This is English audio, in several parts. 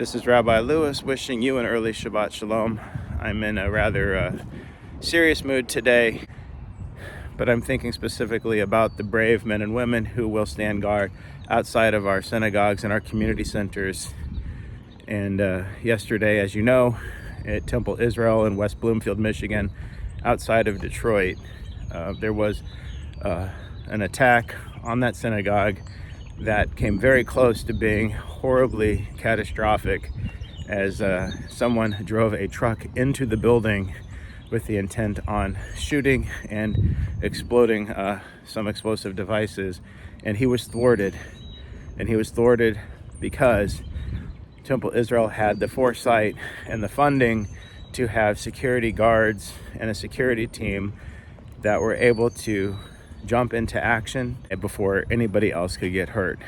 This is Rabbi Lewis wishing you an early Shabbat Shalom. I'm in a rather serious mood today, but I'm thinking specifically about the brave men and women who will stand guard outside of our synagogues and our community centers. And yesterday, as you know, at Temple Israel in West Bloomfield, Michigan, outside of Detroit, there was an attack on that synagogue that came very close to being horribly catastrophic as someone drove a truck into the building with the intent on shooting and exploding some explosive devices. And he was thwarted. And he was thwarted because Temple Israel had the foresight and the funding to have security guards and a security team that were able to jump into action before anybody else could get hurt.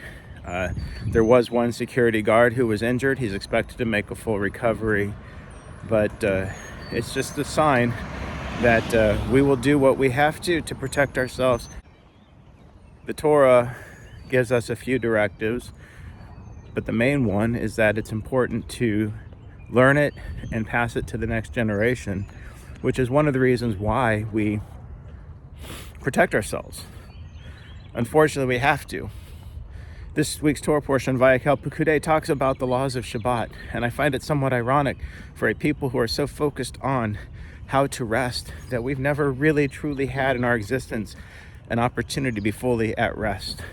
There was one security guard who was injured. He's expected to make a full recovery, but it's just a sign that we will do what we have to protect ourselves. The Torah gives us a few directives, but the main one is that it's important to learn it and pass it to the next generation, which is one of the reasons why we protect ourselves. Unfortunately, we have to. This week's Torah portion, Vayakheiel Pekudei, talks about the laws of Shabbat, and I find it somewhat ironic for a people who are so focused on how to rest that we've never really truly had in our existence an opportunity to be fully at rest.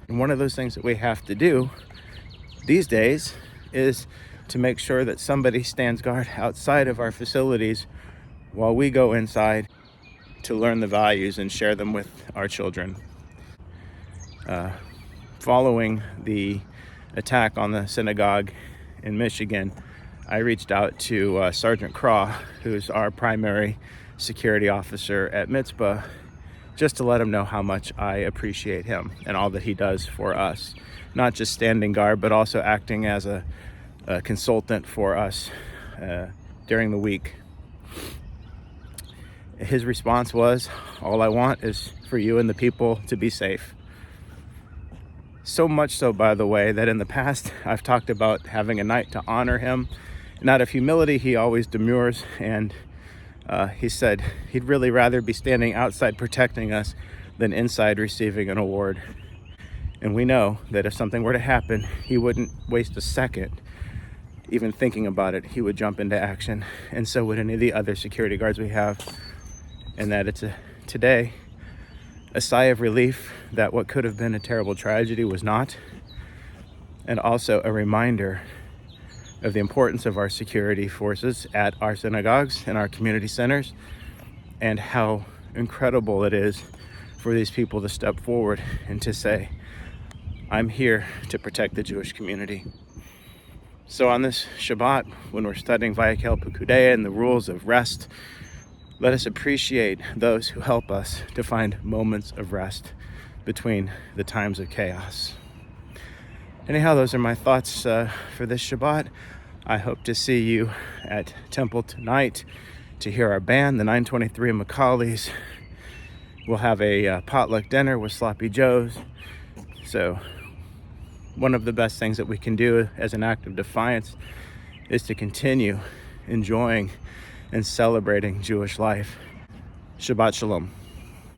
And one of those things that we have to do these days is to make sure that somebody stands guard outside of our facilities while we go inside to learn the values and share them with our children. Following the attack on the synagogue in Michigan, I reached out to Sergeant Craw, who's our primary security officer at Mitzpah, just to let him know how much I appreciate him and all that he does for us. Not just standing guard, but also acting as a consultant for us during the week. His response was, "All I want is for you and the people to be safe." So much so, by the way, that in the past I've talked about having a night to honor him. And out of humility, he always demurs, and he said he'd really rather be standing outside protecting us than inside receiving an award. And we know that if something were to happen, he wouldn't waste a second even thinking about it. He would jump into action, and so would any of the other security guards we have. And that it's today a sigh of relief that what could have been a terrible tragedy was not, and also a reminder of the importance of our security forces at our synagogues and our community centers, and how incredible it is for these people to step forward and to say, "I'm here to protect the Jewish community." So on this Shabbat, when we're studying Vayakheiel Pekudei and the rules of rest, let us appreciate those who help us to find moments of rest between the times of chaos. Anyhow, those are my thoughts for this Shabbat. I hope to see you at Temple tonight to hear our band, the 923 Macauleys. We'll have a potluck dinner with Sloppy Joes. So one of the best things that we can do as an act of defiance is to continue enjoying and celebrating Jewish life. Shabbat Shalom.